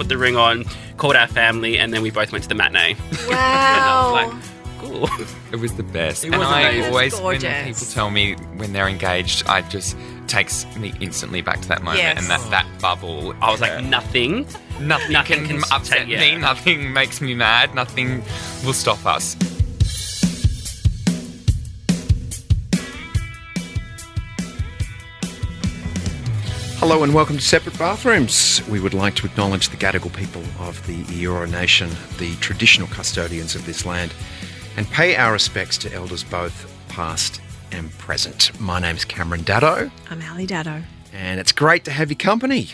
put the ring on, called our family, and then we both went to the matinee. Wow. And I was like, cool. It was the best. It was amazing. I always, when Gorgeous. people tell me when they're engaged, I just takes me instantly back to that moment Yes. and that bubble. I was like, nothing Nothing can upset me. Nothing makes me mad. Nothing will stop us. Hello and welcome to Separate Bathrooms. We would like to acknowledge the Gadigal People of the Eora Nation, the traditional custodians of this land, and pay our respects to elders both past and present. My name's Cameron Daddo, I'm Daddo. and it's great to have your company.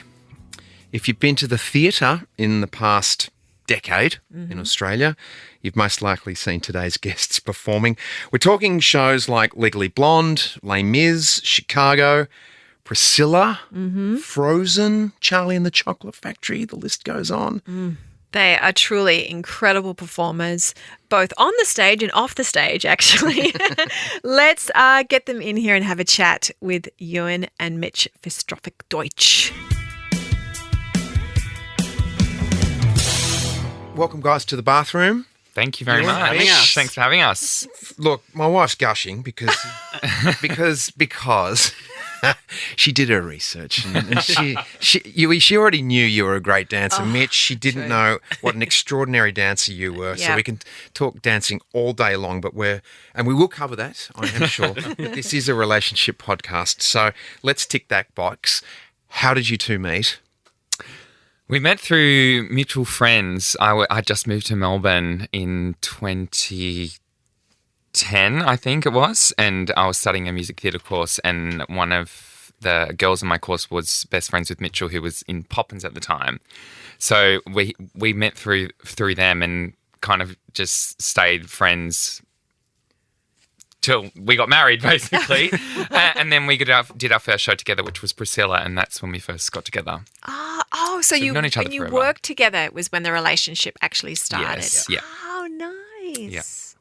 If you've been to the theatre in the past decade in Australia, you've most likely seen today's guests performing. We're talking shows like Legally Blonde, Les Mis, Chicago, Priscilla, Frozen, Charlie and the Chocolate Factory, the list goes on. They are truly incredible performers, both on the stage and off the stage, actually. Let's get them in here and have a chat with Euan and Mitch Fistrovic Doidge. Welcome, guys, to the bathroom. Thank you very Yeah, much. having us. Thanks for having us. Look, my wife's gushing because she did her research and she already knew you were a great dancer, Mitch. She didn't know what an extraordinary dancer you were. So Yeah. we can talk dancing all day long, but we will cover that, I am sure. But this is a relationship podcast, so let's tick that box. How did you two meet? We met through mutual friends. I just moved to Melbourne in 2010, I think it was, and I was studying a music theatre course, and one of the girls in my course was best friends with Mitchell, who was in Poppins at the time. So we met through them and kind of just stayed friends till we got married, basically. And then we did our first show together, which was Priscilla, and that's when we first got together. So we've known each other when you forever. worked together was when the relationship actually started. Yes, yeah. Oh, nice.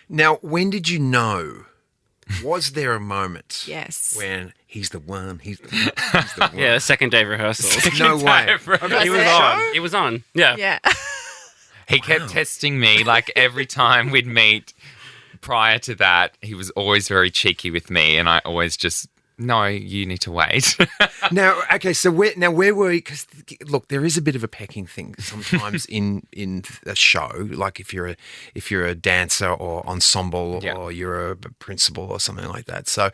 Now, when did you know? Was there a moment Yes. when he's the one, he's the one? Yeah, the second day of rehearsals. No way. He was on. He was on. Yeah. Yeah. He kept testing me, like every time we'd meet. Prior to that, he was always very cheeky with me, and I always just, no, you need to wait. Now, okay, so where were you? Because look, there is a bit of a pecking thing sometimes in a show. Like if you're a dancer or ensemble, Yeah. or you're a principal or something like that. So,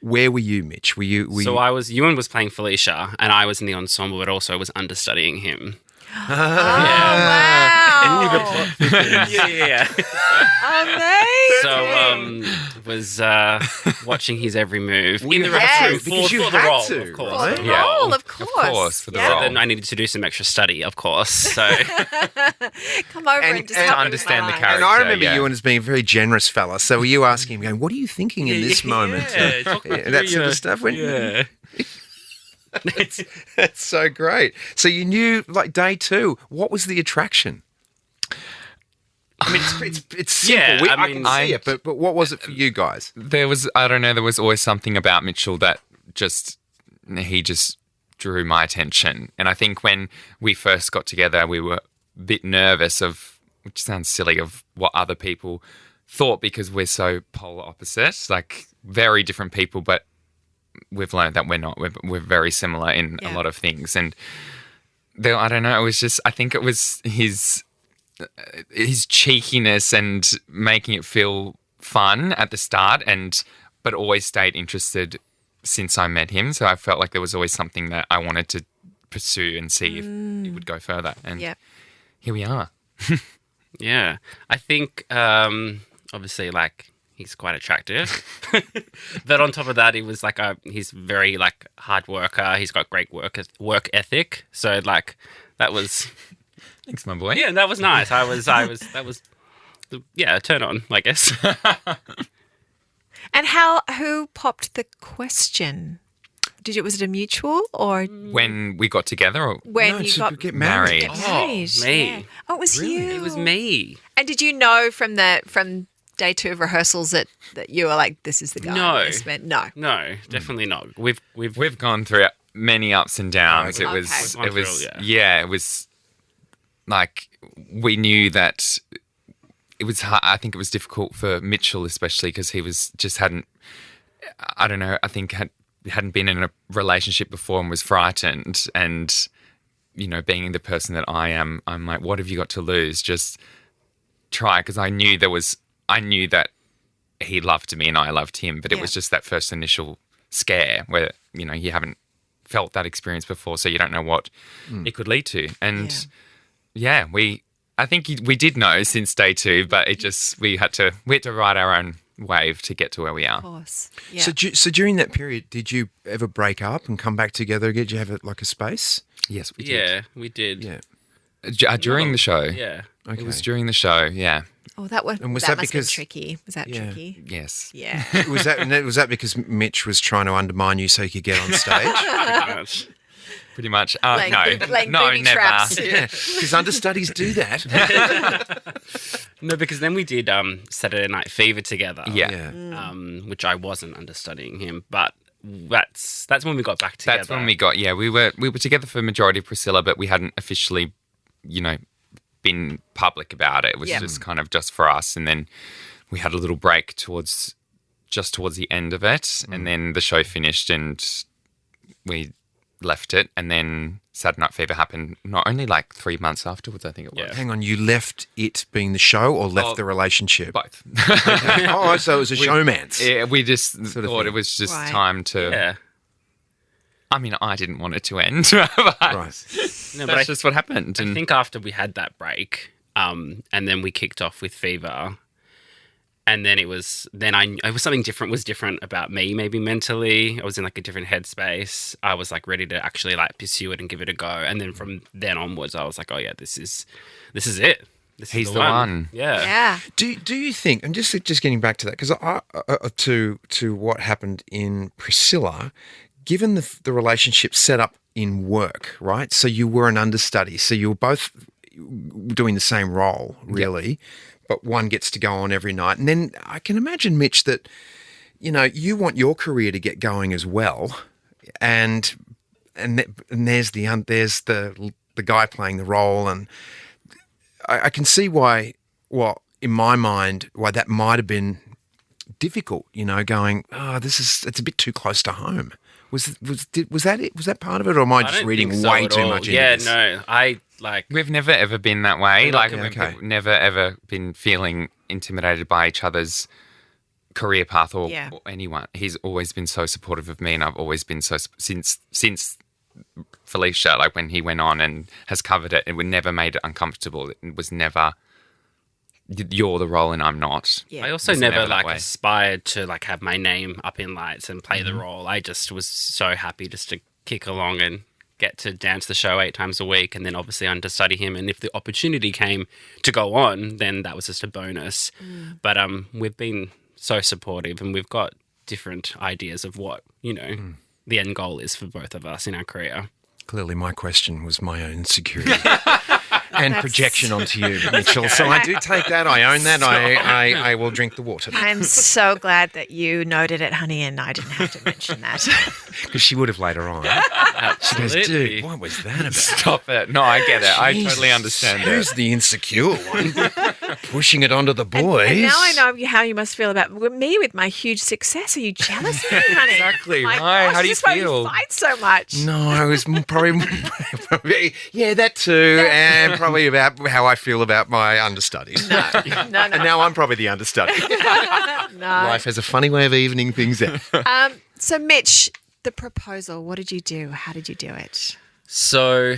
where were you, Mitch? Were you? Euan was playing Felicia, and I was in the ensemble, but also was understudying him. Oh, wow. Yeah. Amazing. So was watching his every move in the Yes. rehearsal Because you for the had role, to, of course. right? For the Yeah. role, of Of course, for the So role. then I needed to do some extra study, of course. So Come over and, And- just and help understand the advise. character. And I remember yeah. Euan as being a very generous fella. So were you asking him, going, "What are you thinking in this moment?" Yeah, talk me And that through sort of your- stuff. Yeah. That's so great. So you knew, like, day two. What was the attraction? I mean, it's simple. Yeah, I I can mean, see it, but what was it for you guys? There was always something about Mitchell that he just drew my attention. And I think when we first got together, we were a bit nervous which sounds silly, of what other people thought, because we're so polar opposites, like very different people, but we've learned that we're not. We're very similar in a lot of things. And I don't know, I think it was his cheekiness and making it feel fun at the start, but always stayed interested since I met him. So I felt like there was always something that I wanted to pursue and see if it would go further. And here we are. Yeah. I think obviously, like, he's quite attractive. But on top of that, he was like he's very, like, hard worker. He's got great work ethic. So, like, that was Thanks, my boy. that was nice. That was a turn on, I guess. And who popped the question? Was it a mutual or When we got together, or when No, you to got get married. get married? me. Yeah. Oh, it was you. It was me. And did you know from day two of rehearsals that you were like, this is the guy? No. This man? No. No, definitely not. We've we've gone through many ups and downs. Okay. It was Okay. it was it was like we knew that it was hard. I think it was difficult for Mitchell, especially because he was just hadn't. I don't know. I think hadn't been in a relationship before and was frightened. And being the person that I am, I'm like, what have you got to lose? Just try, because I knew that he loved me and I loved him, but it was just that first initial scare where you haven't felt that experience before, so you don't know what it could lead to. And I think we did know since day 2, but it just we had to ride our own wave to get to where we are. Of course. Yeah. So during that period, did you ever break up and come back together again? Did you have a space? Yes, we did. Yeah, we did. Yeah. During the show. Yeah. Okay. It was during the show, yeah. Oh, that was And was that that must have been because- tricky. Was that Yeah. tricky? Yes. Yeah. Was that because Mitch was trying to undermine you so he could get on stage? Pretty much. Pretty much. Like booby never. traps. Yeah, because understudies do that. No, because then we did Saturday Night Fever together. Yeah. Which I wasn't understudying him, but that's when we got back together. That's when we got, we were together for the majority of Priscilla, but we hadn't officially, been public about it. It was just kind of just for us. And then we had a little break towards the end of it. And then the show finished and we left it. And then Saturday Night Fever happened not only like 3 months afterwards, I think it was. Yeah. Hang on, you left it being the show or left the relationship? Both. Oh, so it was a showmance. Yeah, we just Sort of thought thing. it was just Right. time to... Yeah. I mean, I didn't want it to end, but Right. No, but that's just what happened. I And think after we had that break, and then we kicked off with Fever, and then it was something different was different about me, maybe mentally. I was in like a different headspace. I was like ready to actually like pursue it and give it a go. And then from then onwards, I was like, oh yeah, this is it. This He's is the one. Yeah. Yeah. Do you think? And just getting back to that, because to what happened in Priscilla, given the relationship set up in work, right? So you were an understudy, so you were both doing the same role, really, but one gets to go on every night, and then I can imagine, Mitch, that you want your career to get going as well, and there's the guy playing the role, and I can see why. Well, in my mind, why that might have been difficult. Going, it's a bit too close to home. Was that it? Was that part of it, or am I just don't reading think so way at too all. much into Yeah, this? no, I like. we've never ever been that way. Like, okay. we've never ever been feeling intimidated by each other's career path or anyone. He's always been so supportive of me, and I've always been so since Felicia, like when he went on and has covered it, and we never made it uncomfortable. It was never you're the role and I'm not. Yeah. I also Was never never that like way. aspired to like have my name up in lights and play the role. I just was so happy just to kick along and get to dance the show 8 times a week, and then obviously understudy him. And if the opportunity came to go on, then that was just a bonus. But we've been so supportive, and we've got different ideas of what the end goal is for both of us in our career. Clearly, my question was my own insecurity and projection onto you, Mitchell. So I do take that. I own that. I will drink the water I'm so glad that you noted it, honey, and I didn't have to mention that. because she would have later on. She goes, dude, what was that about? Stop it. No, I get it. I Jesus, totally understand Who's it. the insecure one? Pushing it onto the boys. And now I know how you must feel about me with my huge success. Are you jealous of me, honey? Exactly. My Why? gosh, How do you this is why we feel? fight so much. No, I was probably yeah, that too, and probably about how I feel about my understudies. No. And now I'm probably the understudy. No. Life has a funny way of evening things out. So, Mitch, the proposal, what did you do? How did you do it? So,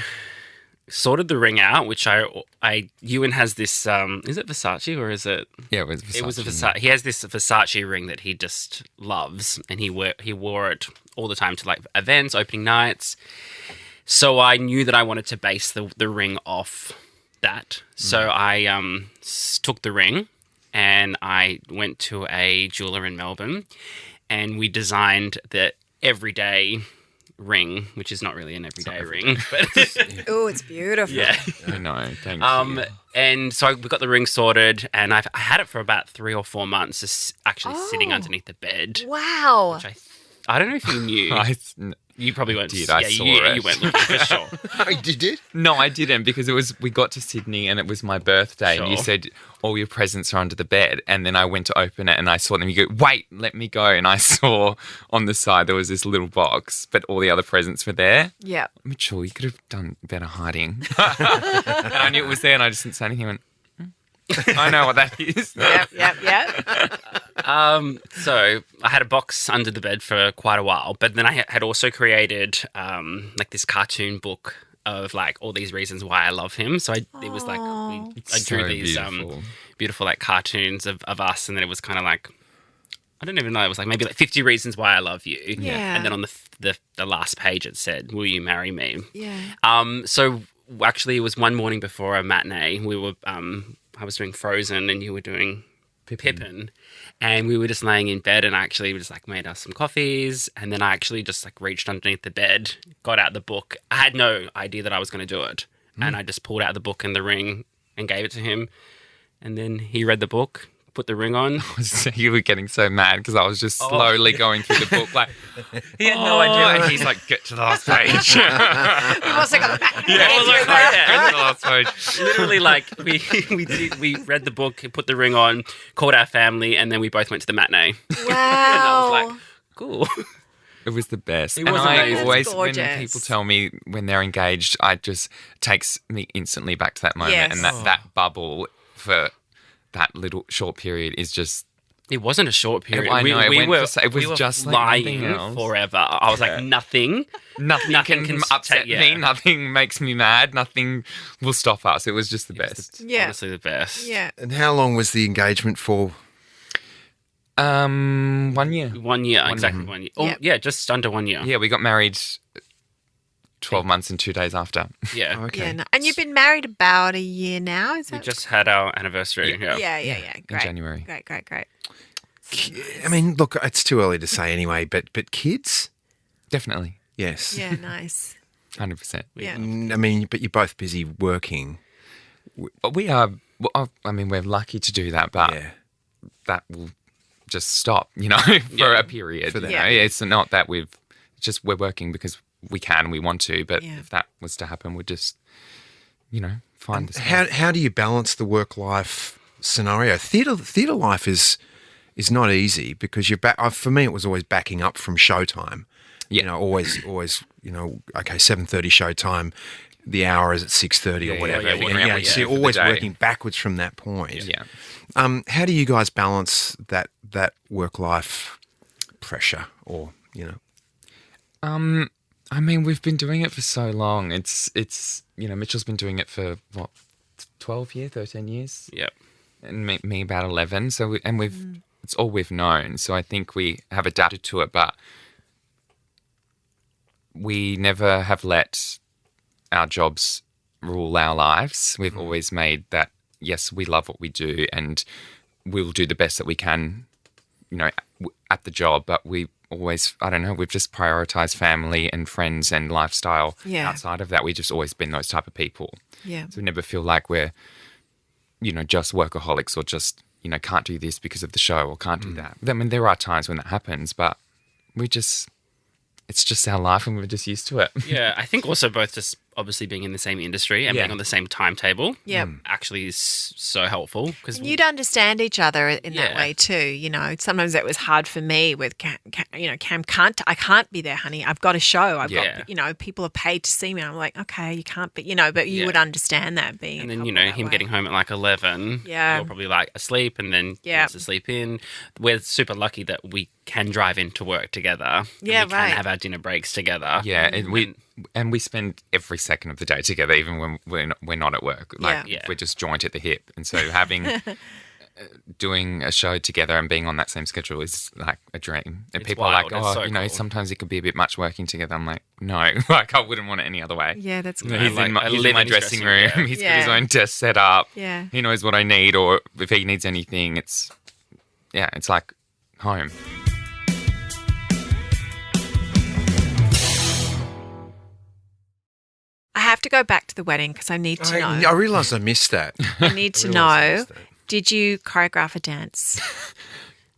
sorted the ring out, which Euan has this, is it Versace or is it? Yeah, it was It was a Versace. Versace. He has this Versace ring that he just loves, and he wore it all the time to like events, opening nights. So I knew that I wanted to base the ring off that. So I took the ring and I went to a jeweler in Melbourne, and we designed the everyday ring, which is not really an everyday ring, but Oh, it's beautiful. yeah. I know. Thank you. And so we got the ring sorted, and I had it for about 3 or 4 months, just actually sitting Oh. underneath the bed. Wow. Which I don't know if you knew. You probably went. did. I saw it. You went looking for sure. Oh, you did? No, I didn't because we got to Sydney and it was my birthday and you Sure. said all your presents are under the bed and then I went to open it and I saw them. You go, wait, let me go. And I saw on the side there was this little box, but all the other presents were there. Yeah. Mitchell, you could have done better hiding. And I knew it was there and I just didn't say anything. I went, I know what that is. Yep. So I had a box under the bed for quite a while, but then I had also created like this cartoon book of like all these reasons why I love him. So it was like I drew So these beautiful like cartoons of us, and then it was kind of like I don't even know. It was like maybe like 50 reasons why I love you. Yeah. And then on the last page it said, "Will you marry me?" Yeah. So actually, it was one morning before a matinee. We were I was doing Frozen, and you were doing Pippin, and we were just laying in bed, and I actually just like made us some coffees, and then I actually just like reached underneath the bed, got out the book. I had no idea that I was going to do it, and I just pulled out the book and the ring and gave it to him, and then he read the book, put the ring on. You were getting so mad because I was just slowly going through the book like, he had no idea. And he's like, get to the last page. You've also got the back. Yeah, I was like, get to the last page. Literally, like we read the book, put the ring on, called our family, and then we both went to the matinee. Wow. And I was like, cool. It was the best. It was and I amazing. always, That's when gorgeous. people tell me when they're engaged, it takes me instantly back to that moment. Yes. And that bubble for that little short period is just... It wasn't a short period. I know, it we was were just like nothing lying else. forever. I was like, nothing Nothing can upset yeah. me. Nothing makes me mad. Nothing will stop us. It was just the best. Yeah. Honestly, the best. Yeah. And how long was the engagement for? 1 year. 1 year, exactly 1 year. Oh, Yep. yeah, just under 1 year. Yeah, we got married 12 months and 2 days after. Yeah. Okay. Yeah. No. And you've been married about a year now, is We that? just had our anniversary. Yeah. Yeah. Great. January. Great. I mean, look, it's too early to say anyway, but kids? Definitely. Yes. Yeah, nice. 100%. Yeah. I mean, but you're both busy working. We are, we're lucky to do that, but Yeah. that will just stop, for a period. For that. You know? It's not that we're working because we can and we want to, but Yeah. if that was to happen, we'd just, find this. How do you balance the work-life scenario? Theatre life is not easy because you're back. For me, it was always backing up from showtime. Yeah. Always. Okay, 7:30 showtime. The hour is at 6:30 or Yeah, whatever. yeah, And, yeah, so you're for the always day. working backwards from that point. Yeah. How do you guys balance that work-life pressure, or We've been doing it for so long. It's Mitchell's been doing it for 12 years, 13 years, Yep. and me about 11. So it's all we've known. So I think we have adapted to it, but we never have let our jobs rule our lives. We've always made that, yes, we love what we do and we'll do the best that we can, at the job, but we always, we've just prioritized family and friends and lifestyle. Yeah. Outside of that, we've just always been those type of people. Yeah. So we never feel like we're, just workaholics or just, can't do this because of the show or can't do that. I mean, there are times when that happens, but it's just our life and we're just used to it. Yeah, I think also both just obviously being in the same industry and Yeah. being on the same timetable Yep. actually is so helpful. Because And you'd understand each other in that Yeah. way too. Sometimes it was hard for me with Cam I can't be there, honey. I've got a show. I've Yeah. got, people are paid to see me. I'm like, okay, you can't be, but you Yeah. would understand that being. And a then, couple that him way. getting home at like 11, Yeah. you're probably like asleep and then he Yeah. wants to sleep in. We're super lucky that we can drive into work together. And Yeah, we right. can have our dinner breaks together. Yeah, and we spend every second of the day together, even when we're not at work. Like Yeah. we're just joined at the hip, and so having doing a show together and being on that same schedule is like a dream. And It's people are like, wild. It's "Oh, so cool. sometimes it could be a bit much working together." I'm like, "No, like I wouldn't want it any other way." Yeah, that's You good. know, he's Like, in my, I he's live in my in his dressing dressing room. room, He's got Yeah. his own desk set up. Yeah. He knows what I need, or if he needs anything, it's like home. I have to go back to the wedding because I need to know. I realised I missed that. I need to realised I know. missed that. Did you choreograph a dance?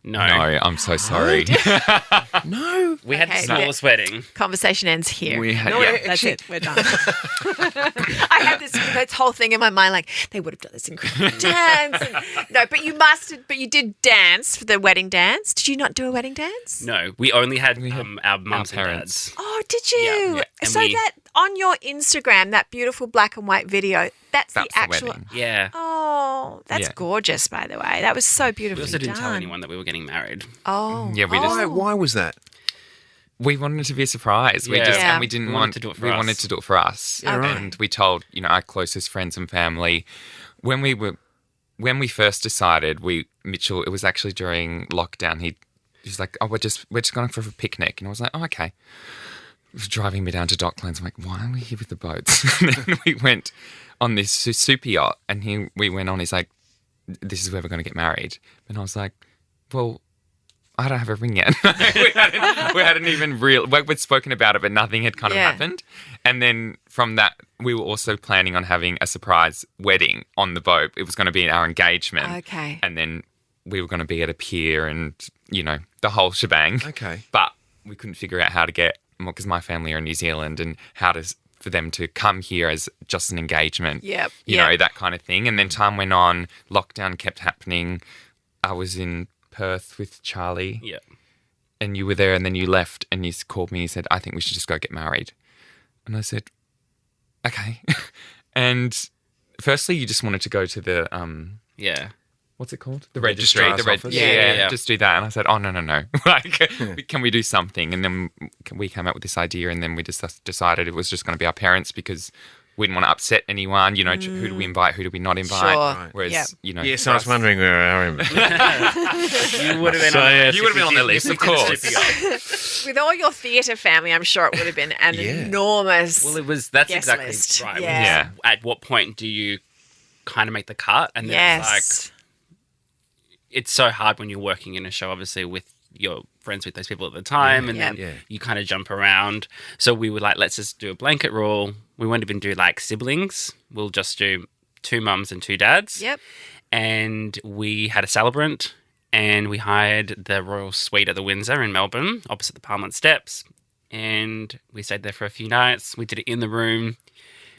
No. No, I'm so sorry. No. We had the Okay. smallest wedding. Conversation ends here. We had, No, yeah. That's actually, it. We're done. I had this whole thing in my mind, like they would have done this incredible dance. No, but you did dance for the wedding dance. Did you not do a wedding dance? No, we only had, our mums and parents. dads. Oh, did you? Yeah. And So that on your Instagram, that beautiful black and white video, that's the That's the actual. wedding. Yeah. Oh, that's Yeah. gorgeous, by the way. That was so We beautifully also didn't done. tell anyone that we were getting married. Oh, Yeah, we just- Why was that? We wanted it to be a surprise. We Yeah. just Yeah. and we didn't We wanted want to do it for we us. wanted to do it for us. Yeah, right. And we told, our closest friends and family when we first decided Mitchell, it was actually during lockdown, he's like, "Oh, we're just going for a picnic." And I was like, "Oh, okay." He was driving me down to Docklands. I'm like, "Why are we here with the boats?" And then we went on this super yacht and we went on, he's like, "This is where we're going to get married." And I was like, "Well, I don't have a ring yet." we hadn't even we'd spoken about it, but nothing had kind of Yeah. happened. And then from that, we were also planning on having a surprise wedding on the boat. It was going to be our engagement. Okay. And then we were going to be at a pier and, the whole shebang. Okay. But we couldn't figure out how to get, because my family are in New Zealand, and for them to come here as just an engagement. Yep, You yep. know, that kind of thing. And then time went on, lockdown kept happening. I was in Perth with Charlie. Yeah. And you were there, and then you left, and you called me and you said, "I think we should just go get married." And I said, "Okay." And firstly, you just wanted to go to the, Yeah. what's it called? The registry. Registrar's office. Yeah, just do that. And I said, "Oh, no. Like, can we do something?" And then we came up with this idea, and then we just decided it was just going to be our parents because we didn't want to upset anyone. Who do we invite? Who do we not invite? Sure. Right. Whereas, Yep. Yes, for I was us- wondering where I am. You would have been So, on yeah, You would have been on the list, of course. With all your theatre family, I'm sure it would have been an Yeah. enormous. Well, that's Guest exactly list. right. Yeah. Yeah. At what point do you kind of make the cut? And then Yes. it's so hard when you're working in a show, obviously, with your friends with those people at the time, and then Yeah. you kind of jump around. So we were like, let's just do a blanket rule. We won't even do like siblings. We'll just do 2 mums and 2 dads. Yep. And we had a celebrant, and we hired the Royal Suite at the Windsor in Melbourne, opposite the Parliament Steps. And we stayed there for a few nights. We did it in the room.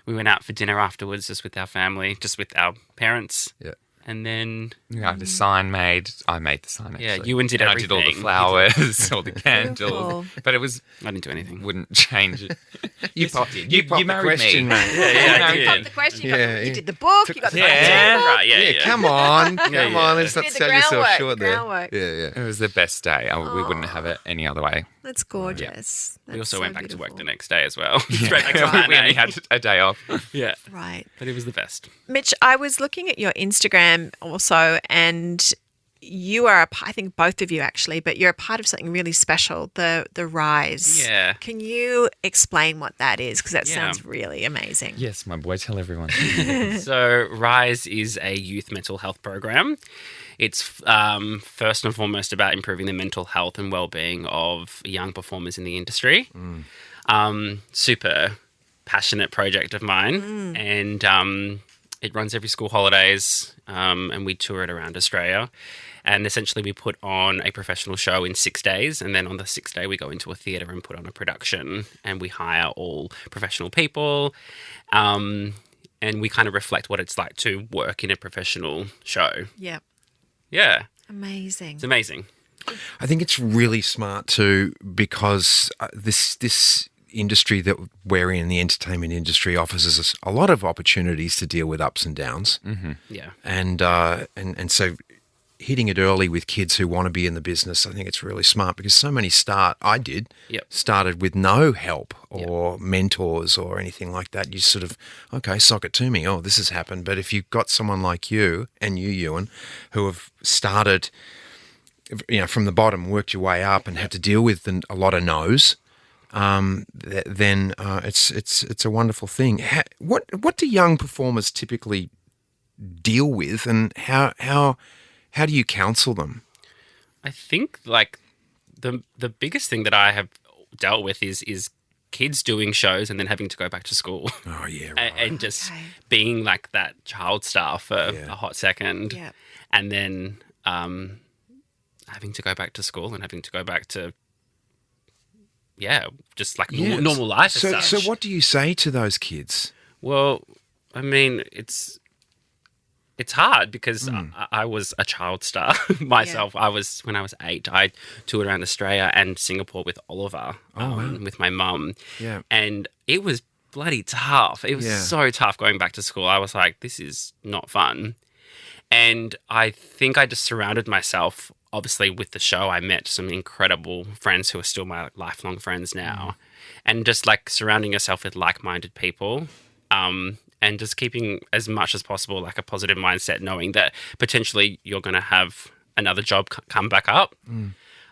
We went out for dinner afterwards, just with our family, just with our parents. Yeah. And then, I had a sign made. I made the sign, actually. yeah, Ewan did and everything. I did all the flowers, all the candles. Beautiful. But it was I didn't do anything. wouldn't change it. You popped You the married question, me. mate. Yeah, You I got did. the question. Yeah, You yeah. did the book. You got the Yeah. book. Right, yeah. Yeah, come on. Come yeah. on. Let's You not did the sell yourself groundwork, short the there. groundwork. Yeah. It was the best day. We wouldn't have it any other way. That's gorgeous. We also That's went so back to work the beautiful. next day as well. Straight back to we only Friday. had a day off. Yeah, Right. but it was the best. Mitch, I was looking at your Instagram also, and you are, I think both of you actually, but you're a part of something really special, the Rise. Yeah. Can you explain what that is? Because that Yeah. sounds really amazing. Yes, my boy, tell everyone. So Rise is a youth mental health program. It's first and foremost about improving the mental health and well-being of young performers in the industry. Super passionate project of mine, and it runs every school holidays, and we tour it around Australia. And essentially, we put on a professional show in 6 days, and then on the 6th day, we go into a theatre and put on a production, and we hire all professional people. And we kind of reflect what it's like to work in a professional show. Yep. Yeah, Amazing. it's amazing. I think it's really smart too because this industry that we're in, the entertainment industry, offers us a lot of opportunities to deal with ups and downs, Yeah. and so hitting it early with kids who want to be in the business, I think it's really smart because so many started with no help or mentors or anything like that. You sort of, okay, sock it to me. Oh, this has happened. But if you've got someone like you and you, Euan, who have started, from the bottom, worked your way up and had to deal with a lot of no's, then it's a wonderful thing. What do young performers typically deal with, and how do you counsel them? I think like the biggest thing that I have dealt with is kids doing shows and then having to go back to school. Oh yeah, right. and just Okay. being like that child star for Yeah. a hot second. Yep. And then having to go back to school and having to go back to, just like Yeah. normal life. So, as such. so what do you say to those kids? Well, I mean, it's hard because I was a child star myself. When I was 8, I toured around Australia and Singapore with Oliver, with my mum. Yeah. And it was bloody tough. It was so tough going back to school. I was like, this is not fun. And I think I just surrounded myself, obviously with the show, I met some incredible friends who are still my lifelong friends now. And just like surrounding yourself with like-minded people, and just keeping as much as possible like a positive mindset, knowing that potentially you're going to have another job come back up.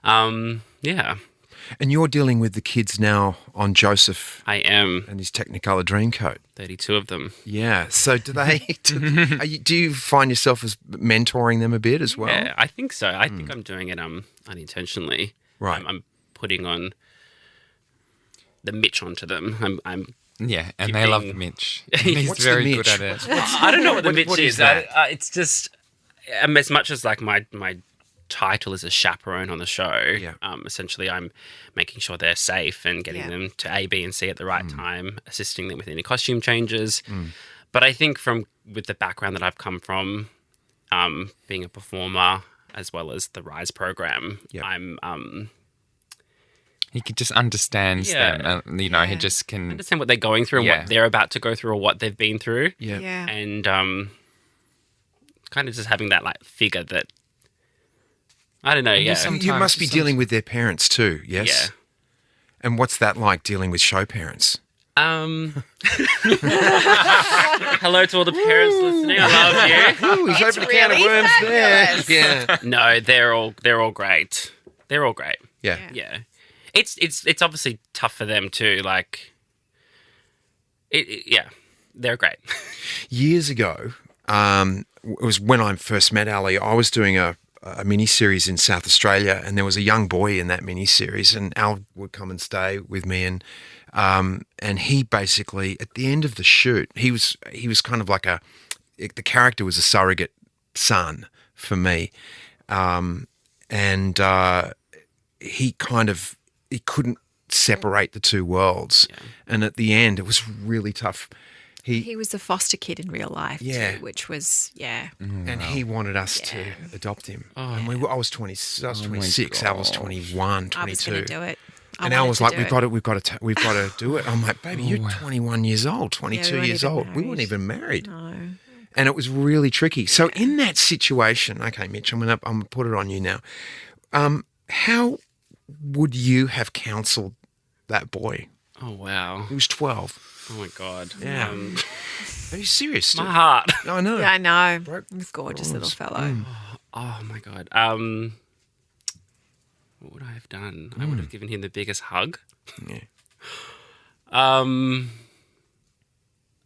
Yeah. And you're dealing with the kids now on Joseph I am. and his Technicolour Dreamcoat. 32 of them. Yeah. So do you find yourself as mentoring them a bit as well? Yeah, I think so. I think I'm doing it unintentionally. Right. I'm putting on the Mitch onto them. I'm Yeah, and they love Mitch. He's What's the very Mitch? good at it. I don't know what the Mitch what is. is that? It's just as much as like my title is a chaperone on the show. Yeah. Essentially, I'm making sure they're safe and getting them to A, B, and C at the right time, assisting them with any costume changes. But I think with the background that I've come from, being a performer as well as the Rise program, I'm He could just understands them. He just can understand what they're going through and what they're about to go through or what they've been through. Yeah. And kind of just having that like figure that, I don't know, You must be dealing with their parents too, yes? Yeah. And what's that like, dealing with show parents? Hello to all the parents listening. I love you. Ooh, he's opened a can of worms there. Yeah. No, they're all great. They're all great. Yeah. Yeah. It's obviously tough for them too. Like, they're great. Years ago, it was when I first met Ali. I was doing a mini-series in South Australia, and there was a young boy in that mini-series, and Al would come and stay with me, and he basically, at the end of the shoot, he was kind of like the character was a surrogate son for me, and he couldn't separate the two worlds, and at the end, it was really tough. He was a foster kid in real life, Yeah. too, which was, And he wanted us to adopt him. And I was 26, Al was 21, 22. I was going to do it. And Al was like, we've got to do it. I'm like, baby, you're 21 years old, 22 years old. We weren't even married. No. And it was really tricky. So in that situation, okay, Mitch, I'm gonna put it on you now. How would you have counselled that boy? Oh, wow. He was 12. Oh, my God. Yeah. Are you serious? My heart. I know. Yeah, I know. He's a gorgeous little fellow. Oh, my God. What would I have done? I would have given him the biggest hug. Yeah.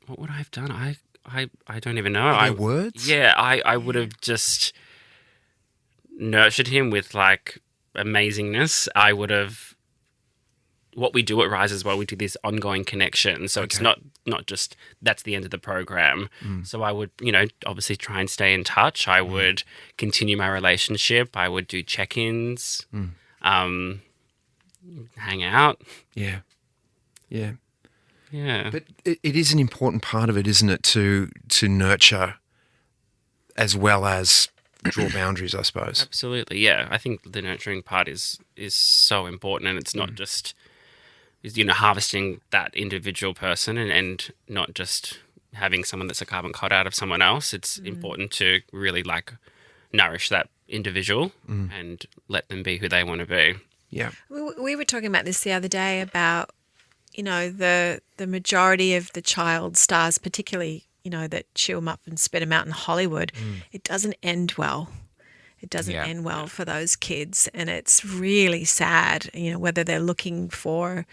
What would I have done? I don't even know. Are there words? Yeah, I would have just nurtured him with like amazingness. I would have. What we do at Rise as well, we do this ongoing connection. So it's not just that's the end of the program. So I would, obviously try and stay in touch. I would continue my relationship. I would do check-ins, hang out. Yeah. Yeah. Yeah. But it is an important part of it, isn't it, to nurture as well as draw boundaries, I suppose. Absolutely, yeah. I think the nurturing part is so important, and it's not just harvesting that individual person and not just having someone that's a carbon cut out of someone else. It's important to really like nourish that individual and let them be who they want to be. Yeah. We were talking about this the other day about, the majority of the child stars, particularly, that chew them up and spit them out in Hollywood, it doesn't end well. It doesn't end well for those kids, and it's really sad, whether they're looking for,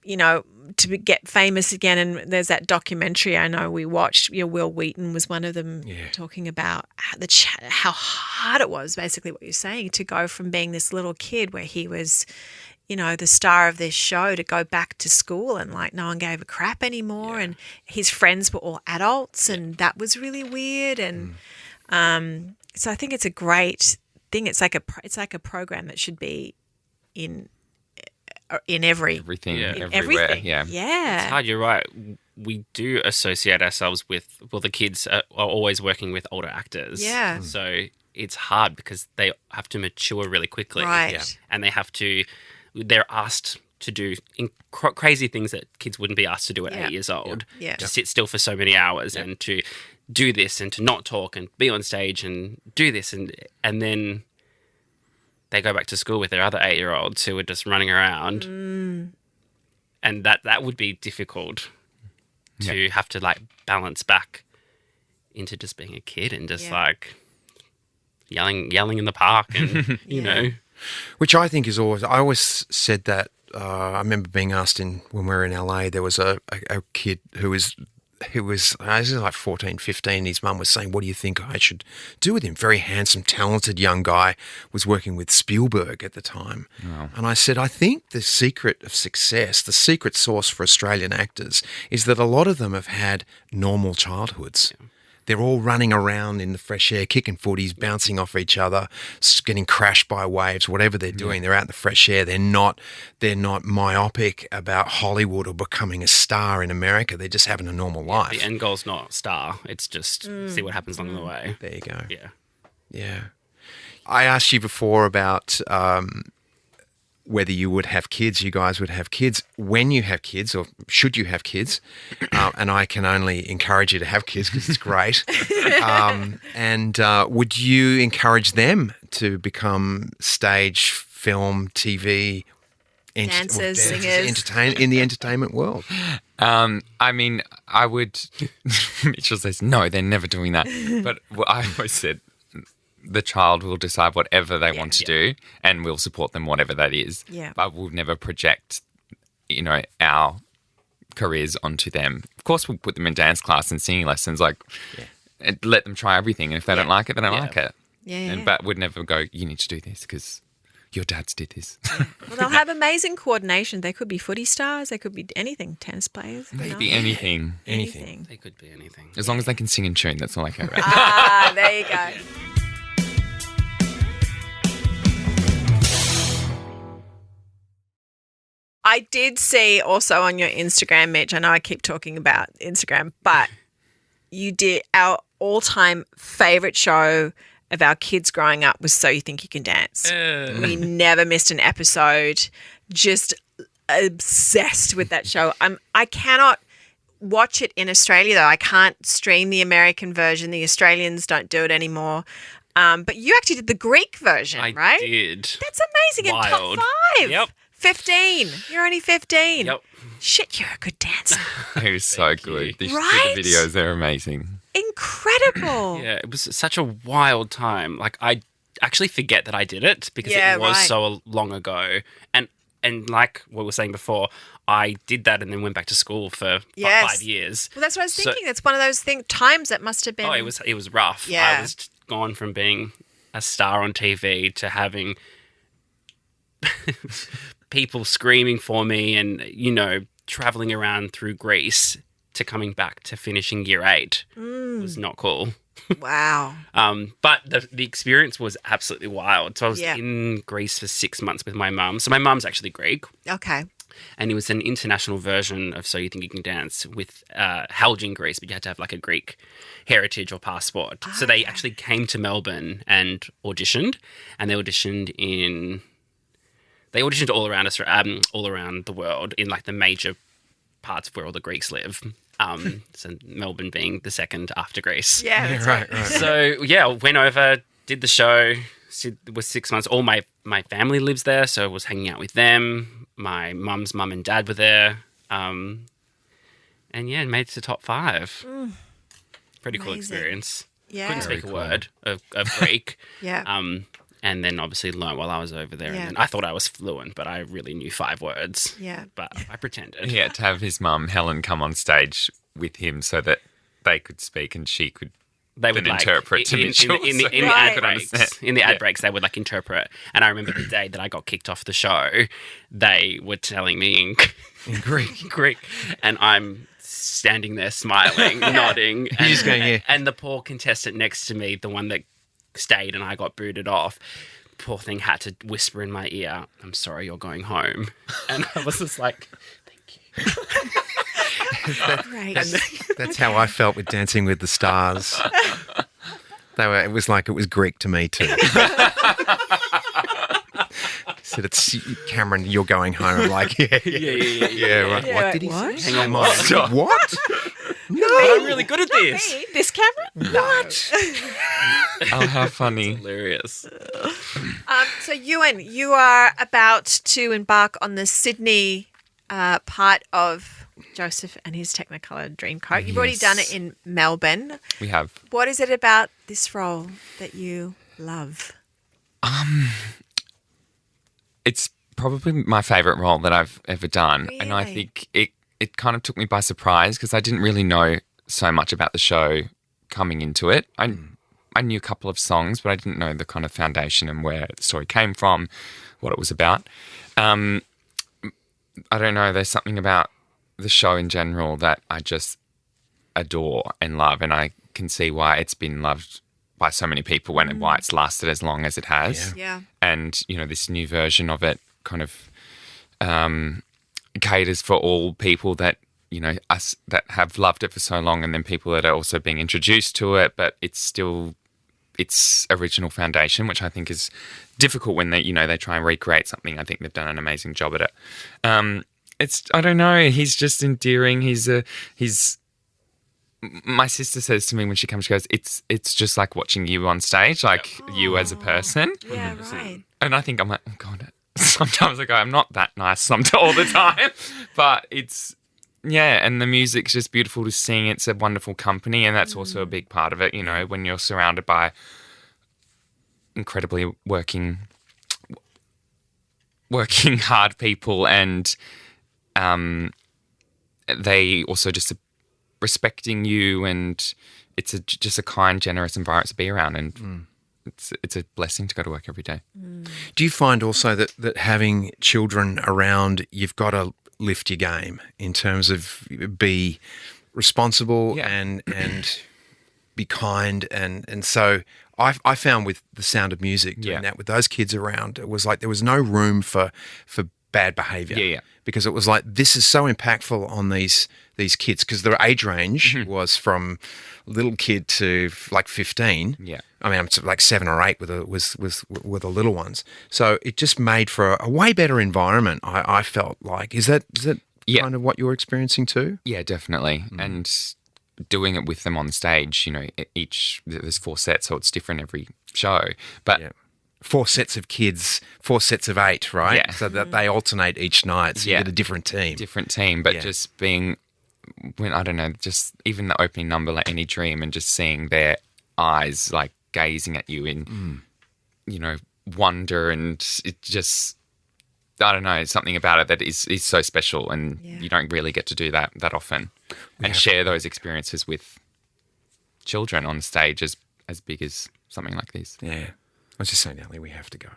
to get famous again. And there's that documentary I know we watched, Will Wheaton was one of them, talking about how hard it was, basically what you're saying, to go from being this little kid where he was, the star of this show, to go back to school and like no one gave a crap anymore, and his friends were all adults, and that was really weird. And so I think it's a great thing. It's like a program that should be in everything, Yeah. everywhere. everything. Yeah. Yeah. It's hard. You're right. We do associate ourselves with, well, the kids are always working with older actors. Yeah. So it's hard because they have to mature really quickly. Right. Yeah. And they're asked to do crazy things that kids wouldn't be asked to do at Yeah. 8 years old. Yeah. To sit still for so many hours and to do this and to not talk and be on stage and do this. And then they go back to school with their other 8-year-olds who are just running around. And that would be difficult to have to like balance back into just being a kid and just like yelling in the park and, you know. Which I think is always, I always said that, I remember being asked when we were in LA, there was a kid who was this is like 14, 15. His mum was saying, what do you think I should do with him? Very handsome, talented young guy, was working with Spielberg at the time. Wow. And I said, I think the secret of success, the secret sauce for Australian actors is that a lot of them have had normal childhoods. Yeah. They're all running around in the fresh air, kicking footies, bouncing off each other, getting crashed by waves, whatever they're doing. They're out in the fresh air. They're not myopic about Hollywood or becoming a star in America. They're just having a normal life. The end goal's not star. It's just see what happens along the way. There you go. Yeah. Yeah. I asked you before about whether you would have kids, you guys would have kids, when you have kids, or should you have kids. And I can only encourage you to have kids because it's great. And would you encourage them to become stage, film, TV, Dancers, singers. in the entertainment world? I mean, I would. Mitchell says, no, they're never doing that. But I always said, the child will decide whatever they want to do, and we'll support them whatever that is. Yeah. But we'll never project, our careers onto them. Of course, we'll put them in dance class and singing lessons, and let them try everything. And if they don't like it, they don't like it. Yeah. But we'd never go, you need to do this because your dad's did this. Well, they'll have amazing coordination. They could be footy stars. They could be anything. Tennis players. They could be anything. Anything. They could be anything. As long as they can sing in tune, that's all I care about. Ah, there you go. I did see also on your Instagram, Mitch, I know I keep talking about Instagram, but you did our all-time favourite show of our kids growing up was So You Think You Can Dance. We never missed an episode, just obsessed with that show. I cannot watch it in Australia, though. I can't stream the American version. The Australians don't do it anymore. But you actually did the Greek version, right? I did. That's amazing. In top Wild. 5. Yep. 15. You're only 15. Yep. Shit, you're a good dancer. It was so Thank good. you. These Right? the videos, they're amazing. Incredible. Yeah, it was such a wild time. Like, I actually forget that I did it because Yeah, it was right. so long ago. And like what we were saying before, I did that and then went back to school for Yes. 5 years. Well, that's what I was So- thinking. It's one of those times that must have been. Oh, it was rough. Yeah. I was gone from being a star on TV to having people screaming for me and, traveling around through Greece to coming back to finishing year 8. It was not cool. Wow. But the experience was absolutely wild. So I was Yeah. in Greece for 6 months with my mum. So my mum's actually Greek. Okay. And it was an international version of So You Think You Can Dance held in Greece, but you had to have like a Greek heritage or passport. So they actually came to Melbourne and auditioned, and they auditioned all around us, all around the world in like the major parts where all the Greeks live. So Melbourne being the second after Greece. Yeah, that's right. So went over, did the show. It was 6 months. All my family lives there, so I was hanging out with them. My mum's mum and dad were there, and made it to top 5. Pretty cool Amazing. experience. Yeah. Couldn't speak Very a word of Greek. Yeah. And then obviously learnt while I was over there. Yeah. And then I thought I was fluent, but I really knew 5 words. Yeah. But I pretended. He had to have his mum, Helen, come on stage with him so that they could speak and she could They would then like, interpret to Mitchell. in the so he Right. could ad breaks. understand. In the ad breaks, they would like interpret. And I remember the day that I got kicked off the show, they were telling me in Greek, and I'm standing there smiling, nodding, and, just going, yeah. and the poor contestant next to me, the one that stayed and I got booted off, poor thing had to whisper in my ear, "I'm sorry, you're going home." And I was just like, "Thank you." Great. That's how I felt with Dancing with the Stars. It was like it was Greek to me too. Said, "It's Cameron, you're going home." I'm like, yeah, right. Yeah, What did he what? say? Hang on, What? No, I'm really good at this. Me? This camera? What? Oh, how funny. Hilarious. So, Euan, you are about to embark on the Sydney part of Joseph and his Technicolour Dreamcoat. You've already done it in Melbourne. We have. What is it about this role that you love? It's probably my favourite role that I've ever done. And I Really? think it kind of took me by surprise because I didn't really know so much about the show coming into it. I knew a couple of songs, but I didn't know the kind of foundation and where the story came from, what it was about. I don't know, there's something about the show in general that I just adore and love, and I can see why it's been loved by so many people and why it's lasted as long as it has. Yeah. And, you know, this new version of it kind of caters for all people that, you know, us that have loved it for so long, and then people that are also being introduced to it, but it's still its original foundation, which I think is difficult when they, you know, they try and recreate something. I think they've done an amazing job at it. I don't know, he's just endearing. My sister says to me when she comes, she goes, it's just like watching you on stage, like you as a person. Yeah, right. And I think I'm like, oh God, sometimes I go, I'm not that nice all the time. But it's, yeah, and the music's just beautiful to sing. It's a wonderful company, and that's also a big part of it, you know, when you're surrounded by incredibly working hard people, and they also just respecting you, and it's just a kind, generous environment to be around, and it's a blessing to go to work every day. Do you find also that having children around, you've got to lift your game in terms of be responsible and be kind, and so I found with The Sound of Music doing that with those kids around, it was like there was no room for bad behaviour. Because it was like, this is so impactful on these kids, because their age range was from little kid to like 15. Yeah. I mean, I'm like 7 or 8 with the little ones. So it just made for a way better environment, I felt like. Is that kind of what you're experiencing too? Yeah, definitely. And doing it with them on stage, you know, there's 4 sets, so it's different every show. But 4 sets of kids, 4 sets of 8, right? Yeah. So that they alternate each night. So you get a different team. But just being, when I don't know, just even the opening number, like Any Dream, and just seeing their eyes like gazing at you in, you know, wonder, and it just, I don't know, something about it that is so special, and you don't really get to do that often, and share those experiences with children on stage as big as something like this. Yeah. I was just saying, Ellie, we have to go.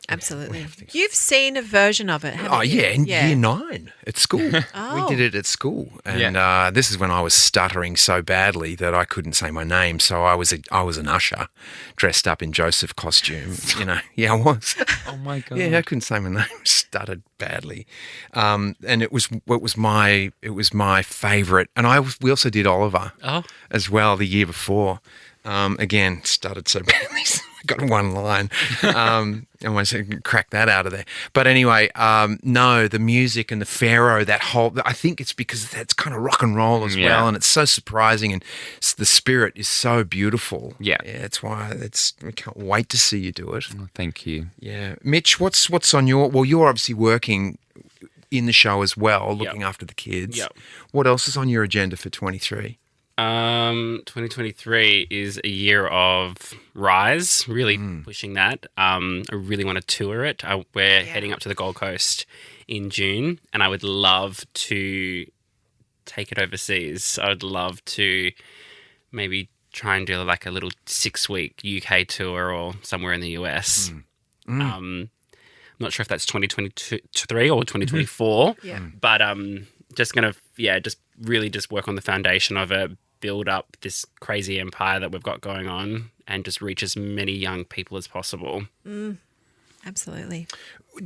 Absolutely. You've seen a version of it, haven't you? In year 9 at school. Oh. We did it at school. And this is when I was stuttering so badly that I couldn't say my name. So I was an usher dressed up in Joseph costume. You know, I was. Oh my God. Yeah, I couldn't say my name. Stuttered badly. And it was my favourite. And we also did Oliver as well the year before. Again, stuttered so badly. Got one line. I almost cracked that out of there. But anyway, no, the music and the Pharaoh, I think it's because that's kind of rock and roll as well, and it's so surprising, and the spirit is so beautiful. Yeah, that's why we can't wait to see you do it. Oh, thank you. Yeah, Mitch, what's on you're obviously working in the show as well, looking after the kids. Yep. What else is on your agenda for 23? 2023 is a year of Rise, really pushing that. I really want to tour it. We're heading up to the Gold Coast in June, and I would love to take it overseas. I would love to maybe try and do like a little 6-week UK tour or somewhere in the US. I'm not sure if that's 2023 or 2024, but just going to, just really just work on the foundation of it, build up this crazy empire that we've got going on and just reach as many young people as possible. Absolutely.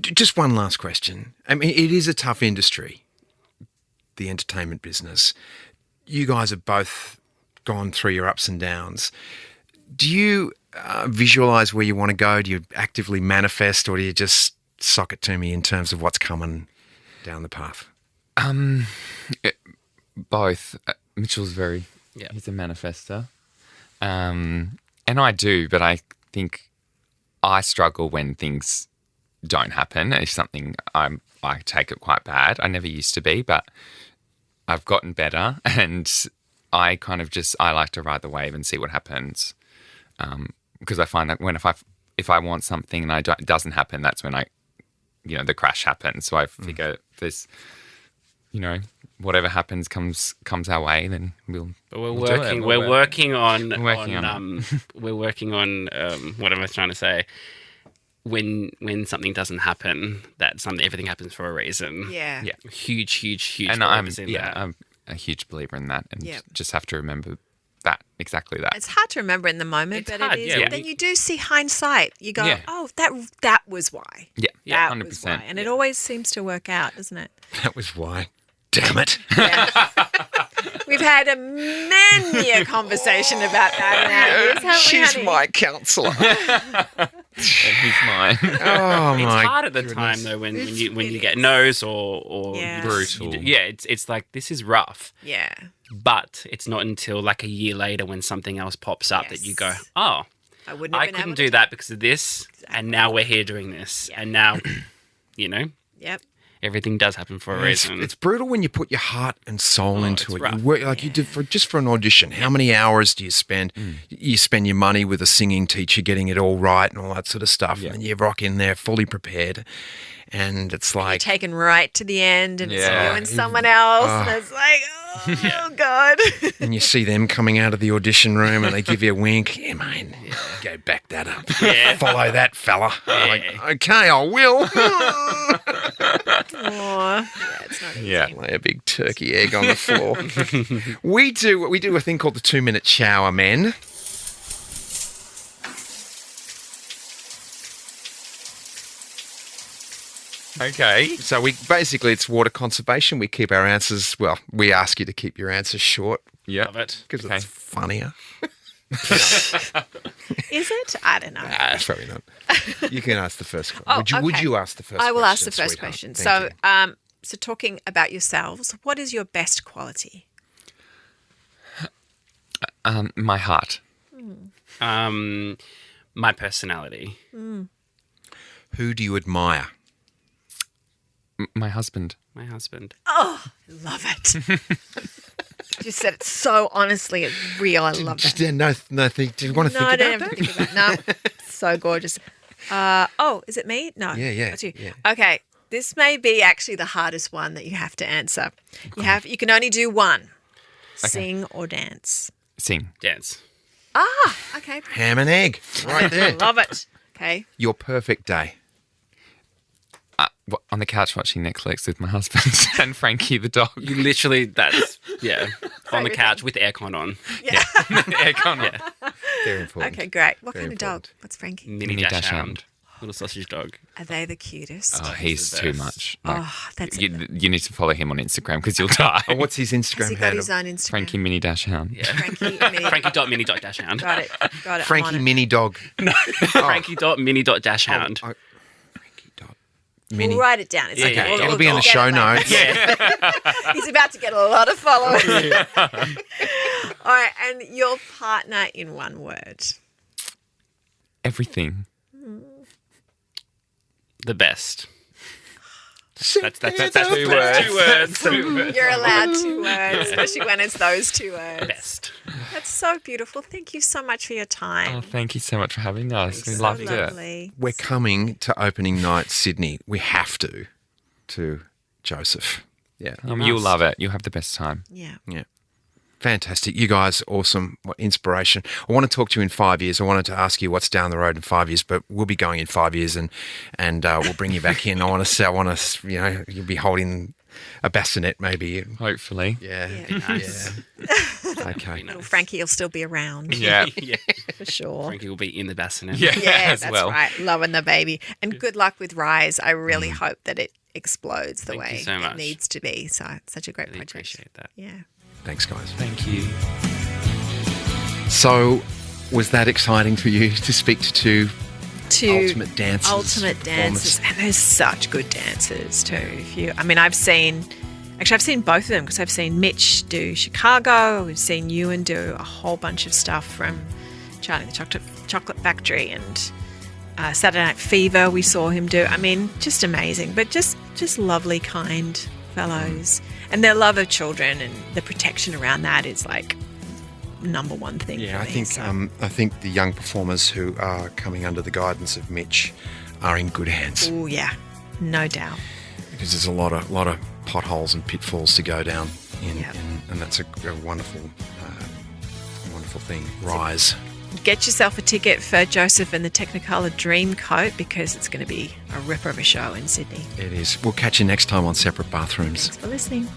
Just one last question. I mean, it is a tough industry, the entertainment business. You guys have both gone through your ups and downs. Do you visualise where you want to go? Do you actively manifest, or do you just sock it to me in terms of what's coming down the path? Both. Mitchell's he's a manifester. And I do, but I think I struggle when things don't happen. It's something I take it quite bad. I never used to be, but I've gotten better, and I kind of I like to ride the wave and see what happens. Because I find that if I want something and it doesn't happen, that's when the crash happens. So I figure there's, whatever happens comes our way, then we'll. But we're working on what am I trying to say? When something doesn't happen, everything happens for a reason. Yeah. Yeah. Huge And believers in that. I'm a huge believer in that, and just have to remember exactly that. It's hard to remember in the moment, It's but hard, it is. yeah. But then you do see hindsight. You go, Yeah. oh, that was why. Yeah, That 100%. was why. And it always seems to work out, doesn't it? That was why. Damn it. Yeah. We've had many a conversation about that in our years, haven't we, She's honey? my counsellor. And he's mine. Oh, It's my hard at the time though when you get no's or Yeah. Brutal. it's like this is rough. Yeah. But it's not until like a year later when something else pops up that you go, Yes. oh, I wouldn't have I been couldn't able do to that because of this, and now we're here doing this, and now, Yep. everything does happen for a reason. It's brutal when you put your heart and soul into it's it. rough. You work like you did for an audition. How many hours do you spend? You spend your money with a singing teacher, getting it all right and all that sort of stuff, and you rock in there fully prepared, and it's like Taken right to the end, and it's you Yeah. and someone else, and it's like, oh, God. and you see them coming out of the audition room and they give you a wink. Yeah, mate, go back that up. Yeah. Follow that fella. Like, okay, I will. Aw. Yeah, it's not easy. Yeah. Lay a big turkey egg on the floor. we do a thing called the 2-minute shower, men. Okay. So it's water conservation. We keep our answers, we ask you to keep your answers short Yeah. Love it. because it's funnier. Is it? I don't know. It's probably not. You can ask the first question. Oh, Would okay. you ask the first question? I will ask the first sweetheart? question. Thank So, you. so talking about yourselves, what is your best quality? My heart. My personality. Who do you admire? My husband. My husband. Oh, I love it. You said it so honestly. It's real. I love Just, it. no, think. Do you want to No, I think don't about have that? to think about it. No, it's so gorgeous. Oh, is it me? No. Yeah. That's you. Yeah. Okay. This may be actually the hardest one that you have to answer. You can only do one. Sing or dance. Sing. Dance. Ah, okay. Ham and egg, right there. Love it. Okay. Your perfect day. On the couch watching Netflix with my husband and Frankie the dog. You literally, that's, on the Favorite couch with aircon on. Yeah. Aircon. Yeah. Very important. Okay, great. What Very kind of dog? important. What's Frankie? Mini dash hound. Little sausage dog. Are they the cutest? Oh, he's the too best. much. Oh, that's you need to follow him on Instagram because you'll die. Oh, what's his Has Instagram he got handle? his own Instagram? Frankie Mini Dash Hound. Yeah. Frankie. Frankie.mini.dash-hound. Got it. I'm Frankie on it. Mini Dog. Frankie.mini.dash-hound. Frankie dot Mini. We'll write it down. It's Yeah, okay. yeah, It'll be in the get show it later. notes. Yeah. He's about to get a lot of followers. All right, and your partner in one word. Everything. The best. That's Two two words. words. You're allowed 2 words, especially when it's those 2 words. Best. That's so beautiful. Thank you so much for your time. Oh, thank you so much for having us. We So loved it. lovely. We're coming to opening night, Sydney. We have to Joseph. Yeah. You'll love it. You'll have the best time. Yeah. Yeah. Fantastic. You guys, awesome. What inspiration. I want to talk to you in 5 years. I wanted to ask you what's down the road in 5 years, but we'll be going in 5 years and we'll bring you back in. I want to, you'll be holding a bassinet maybe. Hopefully. Yeah. Nice. Okay. Little Frankie will still be around. Yeah. Yeah. For sure. Frankie will be in the bassinet. Yeah, Yeah, as that's well. right. Loving the baby. And good luck with Rise. I really hope that it explodes the Thank you way so it much. needs to be. So it's such a great Really project. appreciate that. Yeah. Thanks, guys. Thank you. So, was that exciting for you to speak to two ultimate dancers? Ultimate dancers. And there's such good dancers too. I've seen both of them because I've seen Mitch do Chicago. We've seen Euan do a whole bunch of stuff from Charlie and the Chocolate Factory and Saturday Night Fever. We saw him do. I mean, just amazing, but just lovely, kind fellows. And their love of children and the protection around that is like number one thing. Yeah, for me, I think the young performers who are coming under the guidance of Mitch are in good hands, Oh yeah, no doubt. because there's a lot of potholes and pitfalls to go down Yep. and that's a wonderful thing. Rise. Get yourself a ticket for Joseph and the Technicolour Dreamcoat because it's going to be a ripper of a show in Sydney. It is. We'll catch you next time on Separate Bathrooms. Thanks for listening.